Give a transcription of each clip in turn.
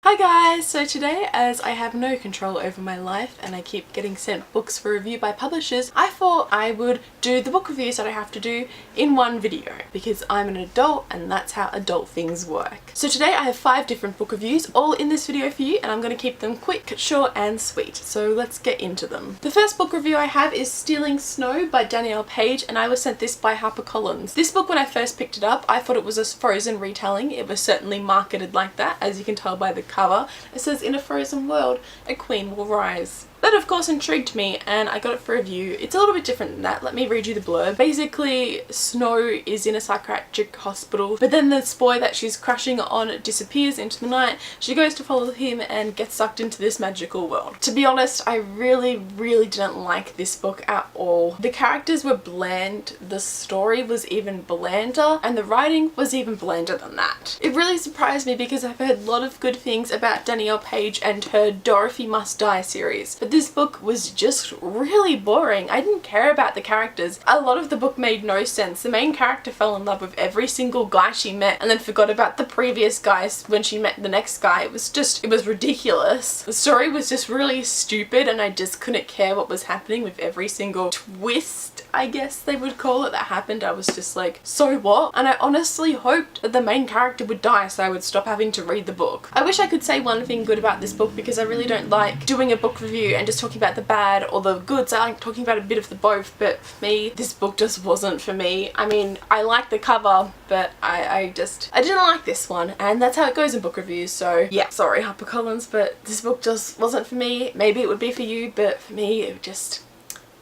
Hi guys! So today, as I have no control over my life and I keep getting sent books for review by publishers, I thought I would do the book reviews that I have to do in one video because I'm an adult and that's how adult things work. So today I have 5 different book reviews all in this video for you, and I'm going to keep them quick, short and sweet. So let's get into them. The first book review I have is Stealing Snow by Danielle Page, and I was sent this by HarperCollins. This book, when I first picked it up, I thought it was a Frozen retelling. It was certainly marketed like that, as you can tell by the cover. It says, "In a frozen world, a queen will rise." That of course intrigued me and I got it for review. It's a little bit different than that. Let me read you the blurb. Basically, Snow is in a psychiatric hospital, but then this boy that she's crushing on disappears into the night. She goes to follow him and gets sucked into this magical world. To be honest, I really didn't like this book at all. The characters were bland, the story was even blander, and the writing was even blander than that. It really surprised me because I've heard a lot of good things about Danielle Page and her Dorothy Must Die series, but this book was just really boring. I didn't care about the characters. A lot of the book made no sense. The main character fell in love with every single guy she met and then forgot about the previous guys when she met the next guy. It was ridiculous. The story was just really stupid and I just couldn't care what was happening with every single twist, I guess they would call it, that happened. I was just like, so what? And I honestly hoped that the main character would die so I would stop having to read the book. I wish I could say one thing good about this book because I really don't like doing a book review and just talking about the bad or the goods. I like talking about a bit of the both, but for me, this book just wasn't for me. I mean, I like the cover, but I didn't like this one, and that's how it goes in book reviews. So yeah, sorry HarperCollins, but this book just wasn't for me. Maybe it would be for you, but for me, it just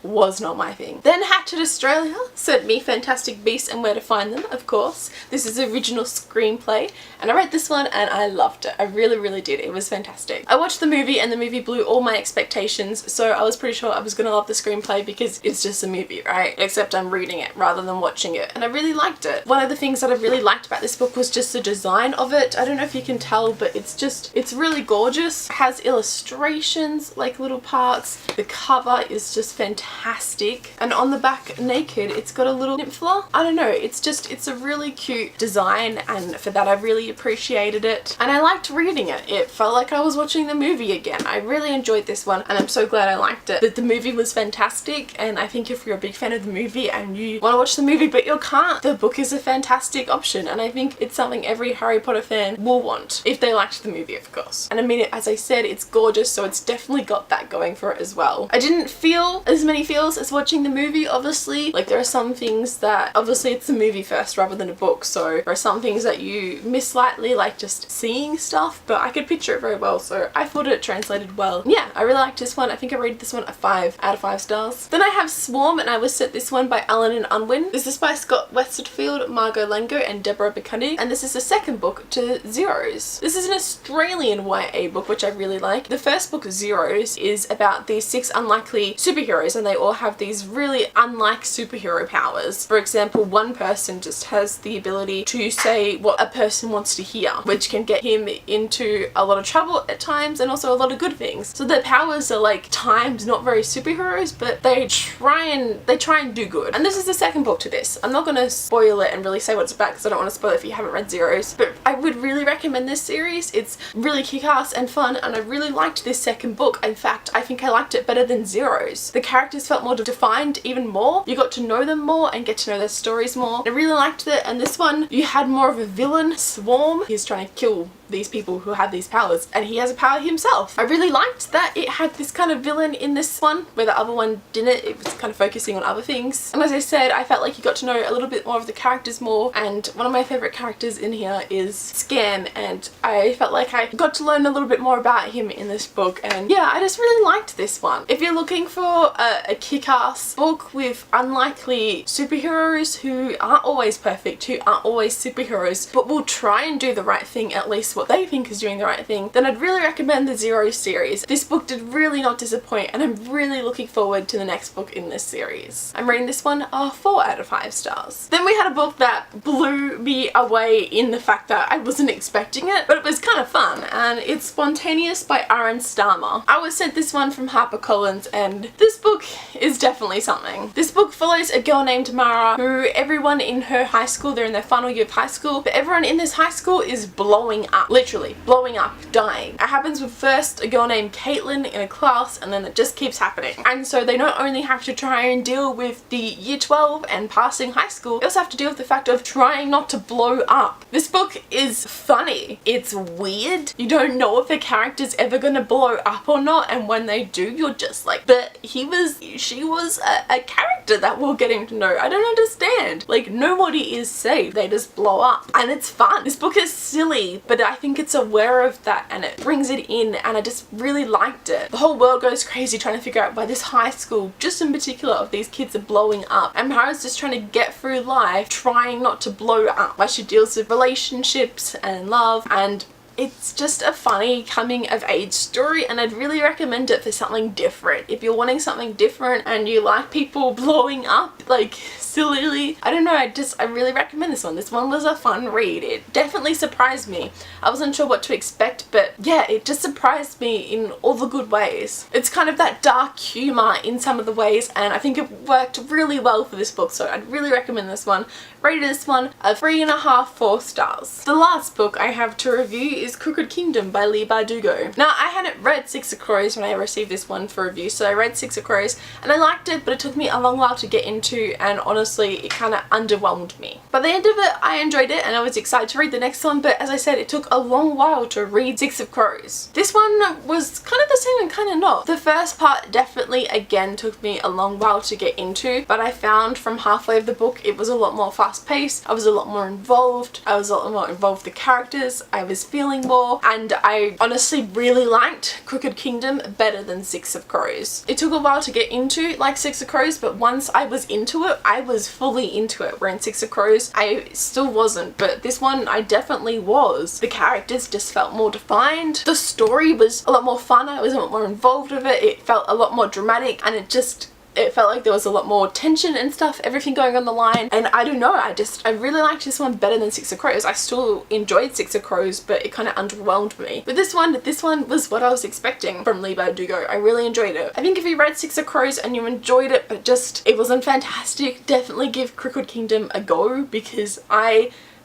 was not my thing. Then Hatchet Australia sent me Fantastic Beasts and Where to Find Them, of course. This is the original screenplay and I read this one and I loved it. I really did. It was fantastic. I watched the movie and the movie blew all my expectations, so I was pretty sure I was gonna love the screenplay because it's just a movie, right? Except I'm reading it rather than watching it, and I really liked it. One of the things that I really liked about this book was just the design of it. I don't know if you can tell, but it's really gorgeous. It has illustrations, like little parts. The cover is just fantastic, and on the back naked it's got a little nymphla. I don't know, it's a really cute design, and for that I really appreciated it and I liked reading it. It felt like I was watching the movie again. I really enjoyed this one and I'm so glad I liked it. The movie was fantastic, and I think if you're a big fan of the movie and you want to watch the movie but you can't, the book is a fantastic option, and I think it's something every Harry Potter fan will want if they liked the movie, of course. And I mean, as I said, it's gorgeous, so it's definitely got that going for it as well. I didn't feel as many feels as watching the movie, obviously. Like, there are some things that, obviously it's the movie first rather than a book, so there are some things that you miss slightly, like just seeing stuff, but I could picture it very well, so I thought it translated well. Yeah, I really liked this one. I think I rated this one a 5 out of 5 stars. Then I have Swarm, and I was sent this one by Allen and Unwin. This is by Scott Westerfield, Margot Lengo and Deborah Bacundy, and this is the second book to Zeros. This is an Australian YA book, which I really like. The first book, Zeros, is about these 6 unlikely superheroes, and they all have these really unlike superhero powers. For example, one person just has the ability to say what a person wants to hear, which can get him into a lot of trouble at times and also a lot of good things. So their powers are like timed, not very superheroes, but they try and do good. And this is the second book to this. I'm not going to spoil it and really say what it's about because I don't want to spoil it if you haven't read Zeros, but I would really recommend this series. It's really kick-ass and fun, and I really liked this second book. In fact, I think I liked it better than Zeros. The characters felt more defined even more. You got to know them more and get to know their stories more. I really liked it, and this one you had more of a villain, Swarm. He's trying to kill these people who have these powers, and he has a power himself. I really liked that it had this kind of villain in this one where the other one didn't. It was kind of focusing on other things, and as I said, I felt like you got to know a little bit more of the characters more, and one of my favorite characters in here is Scam, and I felt like I got to learn a little bit more about him in this book, and yeah, I just really liked this one. If you're looking for a kick-ass book with unlikely superheroes who aren't always perfect, who aren't always superheroes, but will try and do the right thing, at least what they think is doing the right thing, then I'd really recommend the Zeros series. This book did really not disappoint, and I'm really looking forward to the next book in this series. I'm rating this one a 4 out of 5 stars. Then we had a book that blew me away in the fact that I wasn't expecting it, but it was kind of fun, and it's Spontaneous by Aaron Starmer. I was sent this one from HarperCollins, and this book is definitely something. This book follows a girl named Mara who everyone in her high school, they're in their final year of high school, but everyone in this high school is blowing up. Literally, blowing up, dying. It happens with first a girl named Caitlin in a class, and then it just keeps happening. And so they not only have to try and deal with the year 12 and passing high school, they also have to deal with the fact of trying not to blow up. This book is funny. It's weird. You don't know if a character's ever gonna blow up or not, and when they do, you're just like, but she was a character that we're getting to know. I don't understand. Like, nobody is safe. They just blow up. And it's fun. This book is silly, but I think it's aware of that and it brings it in, and I just really liked it. The whole world goes crazy trying to figure out why this high school, just in particular, of these kids are blowing up. And Mara's just trying to get through life trying not to blow up. Why she deals with relationships and love, and it's just a funny coming of age story, and I'd really recommend it for something different. If you're wanting something different and you like people blowing up like sillily, I don't know, I really recommend this one. This one was a fun read. It definitely surprised me. I wasn't sure what to expect, but yeah, it just surprised me in all the good ways. It's kind of that dark humor in some of the ways, and I think it worked really well for this book, so I'd really recommend this one. Rated this one a 3.5, 4 stars. The last book I have to review is Crooked Kingdom by Leigh Bardugo. Now, I hadn't read Six of Crows when I received this one for review, so I read Six of Crows and I liked it, but it took me a long while to get into, and honestly, it kind of underwhelmed me. By the end of it, I enjoyed it and I was excited to read the next one, but as I said, it took a long while to read Six of Crows. This one was kind of the same and kind of not. The first part definitely, again, took me a long while to get into, but I found from halfway of the book, it was a lot more fast-paced. I was a lot more involved. I was a lot more involved with the characters. I was feeling more, and I honestly really liked Crooked Kingdom better than Six of Crows. It took a while to get into like Six of Crows, but once I was into it, I was fully into it, where in Six of Crows I still wasn't, but this one I definitely was. The characters just felt more defined. The story was a lot more fun. I was a lot more involved with it. It felt a lot more dramatic, and it felt like there was a lot more tension and stuff, everything going on the line, and I don't know, I really liked this one better than Six of Crows. I still enjoyed Six of Crows, but it kind of underwhelmed me. But this one was what I was expecting from Leigh Bardugo. I really enjoyed it. I think if you read Six of Crows and you enjoyed it, but just it wasn't fantastic, definitely give Crooked Kingdom a go, because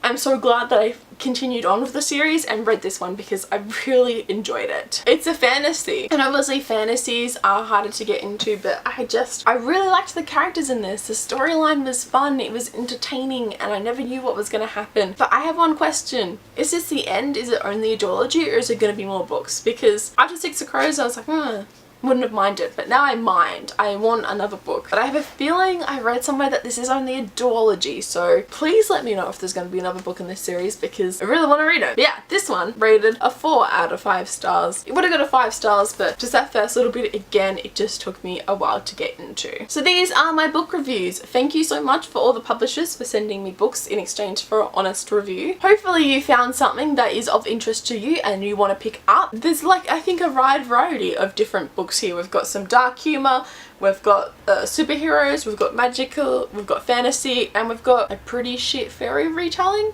I'm so glad that I continued on with the series and read this one because I really enjoyed it. It's a fantasy, and obviously fantasies are harder to get into, but I really liked the characters in this. The storyline was fun, it was entertaining, and I never knew what was going to happen. But I have one question. Is this the end? Is it only a duology, or is it going to be more books? Because after Six of Crows I was like, wouldn't have minded, but now I mind. I want another book. But I have a feeling I read somewhere that this is only a duology, so please let me know if there's going to be another book in this series, because I really want to read it. But yeah, this one rated a 4 out of 5 stars. It would have got a 5 stars, but just that first little bit, again, it just took me a while to get into. So these are my book reviews. Thank you so much for all the publishers for sending me books in exchange for an honest review. Hopefully you found something that is of interest to you and you want to pick up. There's like, I think, a wide variety of different books here. We've got some dark humor, we've got superheroes, we've got magical, we've got fantasy, and we've got a pretty shit fairy tale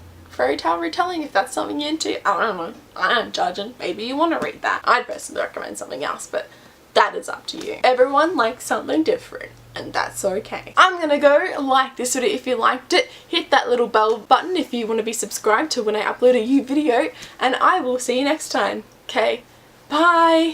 retelling, if that's something you're into. I don't know, I am judging. Maybe you want to read that. I'd personally recommend something else, but that is up to you. Everyone likes something different, and that's okay. I'm gonna go like this video if you liked it. Hit that little bell button if you want to be subscribed to when I upload a new video, and I will see you next time. Okay, bye!